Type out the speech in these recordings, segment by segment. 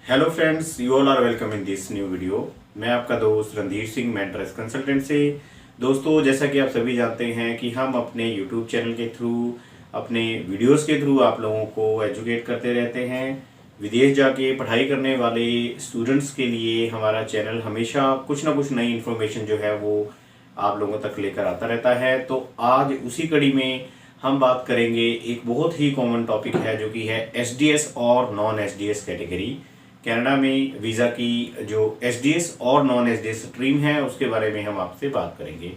Hello friends, you all are welcome in this new video. मैं आपका दोस्त Randhir Singh mentors consultant से। दोस्तों, जैसा कि आप सभी जानते हैं कि हम अपने यूट्यूब चैनल के थ्रू, अपने वीडियोस के थ्रू आप लोगों को एजुकेट करते रहते हैं। विदेश जाके पढ़ाई करने वाले स्टूडेंट्स के लिए हमारा चैनल हमेशा कुछ ना कुछ नई इन्फॉर्मेशन जो है वो आप लोगों तक लेकर आता रहता है। तो आज उसी कड़ी में हम बात करेंगे। एक बहुत ही कॉमन टॉपिक है जो कि है एसडीएस और नॉन एसडीएस कैटेगरी। कनाडा में वीज़ा की जो एसडीएस और नॉन एसडीएस स्ट्रीम है उसके बारे में हम आपसे बात करेंगे।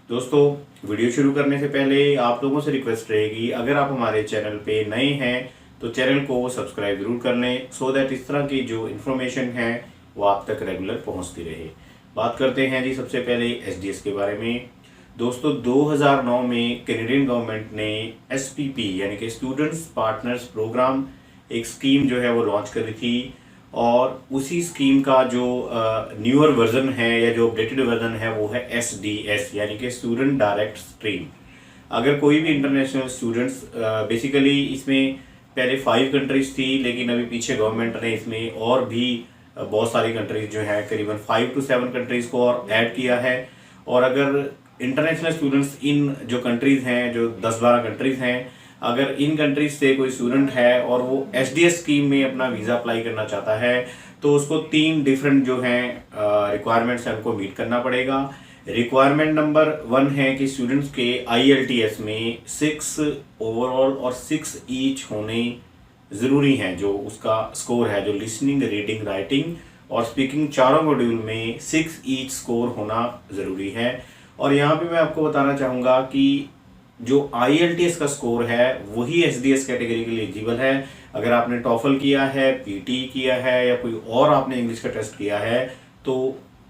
दोस्तों, वीडियो शुरू करने से पहले आप लोगों से रिक्वेस्ट रहेगी, अगर आप हमारे चैनल पे नए हैं तो चैनल को सब्सक्राइब जरूर कर लें, सो दैट इस तरह की जो इन्फॉर्मेशन है वो आप तक रेगुलर पहुंचती रहे। बात करते हैं जी सबसे पहले एसडीएस के बारे में। दोस्तों, 2009 में कैनेडियन गवर्नमेंट ने एसपीपी यानी कि स्टूडेंट्स पार्टनर्स प्रोग्राम एक स्कीम जो है वो लॉन्च करी थी, और उसी स्कीम का जो न्यूअर वर्जन है या जो अपडेटेड वर्जन है वो है एसडीएस यानी कि स्टूडेंट डायरेक्ट स्ट्रीम। अगर कोई भी इंटरनेशनल स्टूडेंट्स, बेसिकली इसमें पहले 5 कंट्रीज थी, लेकिन अभी पीछे गवर्नमेंट ने इसमें और भी बहुत सारी कंट्रीज जो है करीबन 5 to 7 कंट्रीज को और ऐड किया है। और अगर इंटरनेशनल स्टूडेंट्स इन जो कंट्रीज हैं, जो 10-12 कंट्रीज हैं, अगर इन कंट्रीज से कोई स्टूडेंट है और वो एसडीएस स्कीम में अपना वीज़ा अप्लाई करना चाहता है तो उसको 3 डिफरेंट जो हैं रिक्वायरमेंट्स हैं उनको मीट करना पड़ेगा। रिक्वायरमेंट नंबर 1 है कि स्टूडेंट्स के आईएलटीएस में 6 ओवरऑल और 6 ईच होने ज़रूरी हैं। जो उसका स्कोर है, जो लिसनिंग, रीडिंग, राइटिंग और स्पीकिंग चारों मॉड्यूल में 6 ईच स्कोर होना ज़रूरी है। और यहाँ पे मैं आपको बताना चाहूँगा कि जो IELTS का स्कोर है वही एसडीएस कैटेगरी के लिए एलिजिबल है। अगर आपने टॉफल किया है, पीटी किया है या कोई और आपने इंग्लिश का टेस्ट किया है तो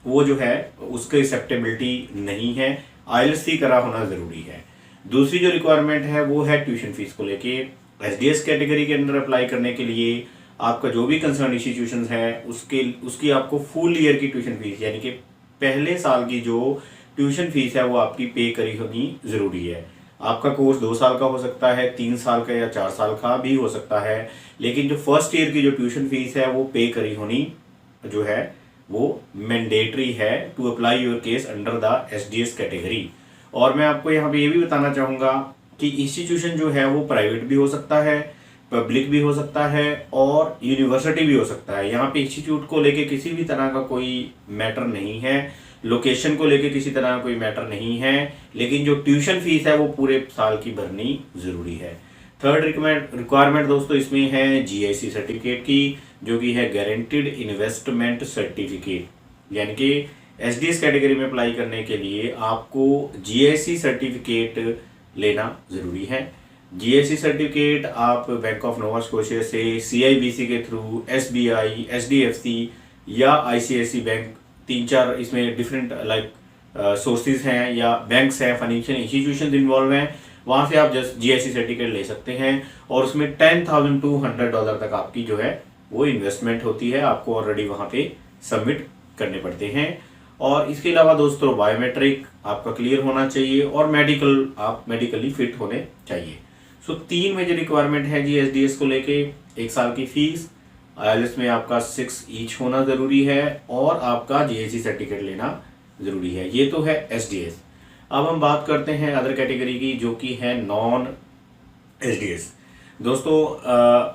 वो जो है उसकी एक्सेप्टेबिलिटी नहीं है, IELTS करा होना ज़रूरी है। दूसरी जो रिक्वायरमेंट है वो है ट्यूशन फीस को लेके। एसडीएस कैटेगरी के अंदर अप्लाई करने के लिए आपका जो भी कंसर्न इंस्टीट्यूशन है उसकी आपको फुल ईयर की ट्यूशन फीस यानी कि पहले साल की जो ट्यूशन फीस है वो आपकी पे करी होनी ज़रूरी है। आपका कोर्स 2 साल का हो सकता है, 3 साल का या 4 साल का भी हो सकता है, लेकिन जो फर्स्ट ईयर की जो ट्यूशन फीस है वो पे करी होनी जो है वो मैंडेटरी है to apply your case under the SDS category. और मैं आपको यहाँ पे ये भी बताना चाहूँगा कि इंस्टीट्यूशन जो है वो प्राइवेट भी हो सकता है, पब्लिक भी हो सकता है और यूनिवर्सिटी भी हो सकता है। यहाँ पे इंस्टीट्यूट को लेके किसी भी तरह का कोई मैटर नहीं है, लोकेशन को लेके किसी तरह का कोई मैटर नहीं है, लेकिन जो ट्यूशन फीस है वो पूरे साल की भरनी ज़रूरी है। थर्ड रिक्वायरमेंट दोस्तों इसमें है जीआईसी सर्टिफिकेट की, जो कि है गारंटीड इन्वेस्टमेंट सर्टिफिकेट। यानी कि एसडीएस कैटेगरी में अप्लाई करने के लिए आपको जीआईसी सर्टिफिकेट लेना ज़रूरी है। जीआईसी सर्टिफिकेट आप बैंक ऑफ नोवा स्कोशिया से, सीआईबीसी के थ्रू, एसबीआई, एचडीएफसी या आईसीआईसी बैंक, 3-4 इसमें डिफरेंट सोर्सेज हैं या बैंक्स हैं, फाइनेंशियल इंस्टीट्यूशन इन्वॉल्व हैं, वहाँ से आप जस्ट जीआईसी सर्टिफिकेट ले सकते हैं। और उसमें $10,200 तक आपकी जो है वो इन्वेस्टमेंट होती है, आपको ऑलरेडी वहाँ पे सबमिट करने पड़ते हैं। और इसके अलावा दोस्तों बायोमेट्रिक आपका क्लियर होना चाहिए और मेडिकल, आप मेडिकली फिट होने चाहिए। सो 3 मेजर रिक्वायरमेंट है जी एसडीएस को लेके। 1 साल की फीस, IELTS में आपका 6 ईच होना ज़रूरी है और आपका जीआईसी सर्टिफिकेट लेना ज़रूरी है। ये तो है एसडीएस। अब हम बात करते हैं अदर कैटेगरी की, जो कि है नॉन एसडीएस। दोस्तों,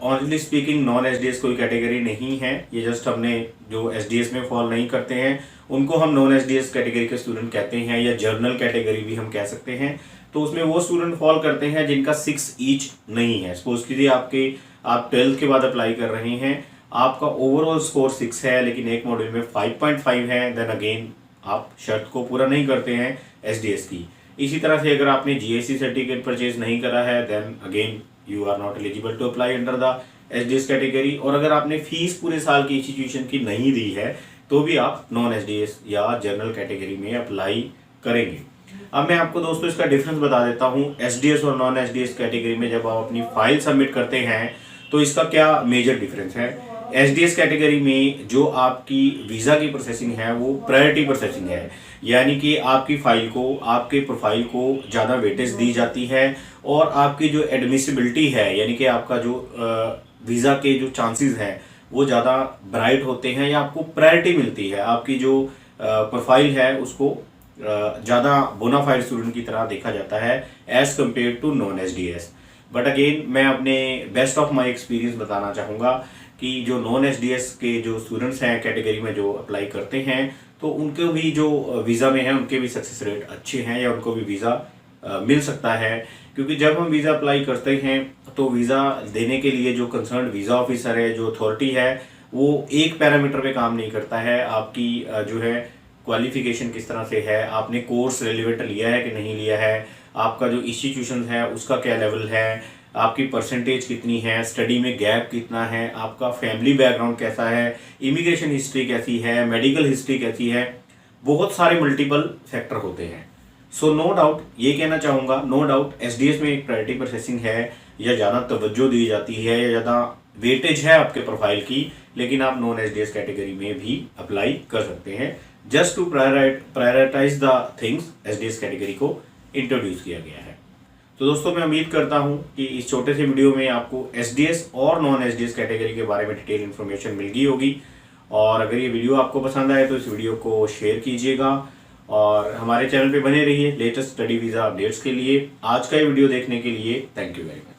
ऑनेस्टली स्पीकिंग नॉन एसडीएस कोई कैटेगरी नहीं है। ये जस्ट हमने जो एसडीएस में फॉल नहीं करते हैं उनको हम नॉन एसडीएस कैटेगरी के स्टूडेंट कहते हैं, या जर्नल कैटेगरी भी हम कह सकते हैं। तो उसमें वो स्टूडेंट फॉल करते हैं जिनका 6 ईच नहीं है। सपोज कीजिए आप 12th के बाद अप्लाई कर रहे हैं, आपका ओवरऑल स्कोर 6 है लेकिन एक मॉड्यूल में 5.5 है, देन अगेन आप शर्त को पूरा नहीं करते हैं एसडीएस की। इसी तरह से अगर आपने जीआईसी सर्टिफिकेट परचेज नहीं करा है, then again you are not eligible to apply under the SDS category. और अगर आपने फीस पूरे साल की इंस्टीट्यूशन की नहीं दी है तो भी आप नॉन एसडीएस या जनरल कैटेगरी में अप्लाई करेंगे। अब मैं आपको दोस्तों इसका डिफरेंस बता देता हूँ। एसडीएस और नॉन एसडीएस कैटेगरी में जब आप अपनी फाइल सबमिट करते हैं तो इसका क्या मेजर डिफरेंस है। एसडीएस कैटेगरी में जो आपकी वीज़ा की प्रोसेसिंग है वो प्रायोरिटी प्रोसेसिंग है, यानी कि आपकी फाइल को, आपके प्रोफाइल को ज़्यादा वेटेज दी जाती है और आपकी जो एडमिसिबिलिटी है, यानी कि आपका जो वीज़ा के जो चांसेस हैं वो ज़्यादा ब्राइट होते हैं या आपको प्रायोरिटी मिलती है, आपकी जो प्रोफाइल है उसको ज़्यादा बोनाफाइड स्टूडेंट की तरह देखा जाता है as compare to non SDS. But again मैं अपने बेस्ट ऑफ माई एक्सपीरियंस बताना चाहूँगा कि जो नॉन एसडीएस के जो स्टूडेंट्स हैं कैटेगरी में जो अप्लाई करते हैं, तो उनको भी जो वीज़ा में है उनके भी सक्सेस रेट अच्छे हैं या उनको भी वीज़ा मिल सकता है। क्योंकि जब हम वीज़ा अप्लाई करते हैं तो वीज़ा देने के लिए जो कंसर्न वीज़ा ऑफिसर है, जो अथॉरिटी है, वो एक पैरामीटर पे काम नहीं करता है। आपकी जो है क्वालिफिकेशन किस तरह से है, आपने कोर्स रेलिवेंट लिया है कि नहीं लिया है, आपका जो इंस्टीट्यूशन है उसका क्या लेवल है, आपकी परसेंटेज कितनी है, स्टडी में गैप कितना है, आपका फैमिली बैकग्राउंड कैसा है, इमिग्रेशन हिस्ट्री कैसी है, मेडिकल हिस्ट्री कैसी है, बहुत सारे मल्टीपल फैक्टर होते हैं। सो नो डाउट ये कहना चाहूँगा, नो डाउट एसडीएस में एक प्रायोरिटी प्रोसेसिंग है या ज़्यादा तवज्जो दी जाती है या ज़्यादा वेटेज है आपके प्रोफाइल की, लेकिन आप नॉन एसडीएस कैटेगरी में भी अप्लाई कर सकते हैं। Just to prioritise the things SDS category को इंट्रोड्यूस किया गया है। तो दोस्तों मैं उम्मीद करता हूं कि इस छोटे से वीडियो में आपको एसडीएस और नॉन एसडीएस कैटेगरी के बारे में डिटेल इन्फॉर्मेशन मिल गई होगी। और अगर ये वीडियो आपको पसंद आए तो इस वीडियो को शेयर कीजिएगा और हमारे चैनल पे बने रहिए लेटेस्ट स्टडी वीज़ा अपडेट्स के लिए। आज का ये वीडियो देखने के लिए थैंक यू वेरी मच।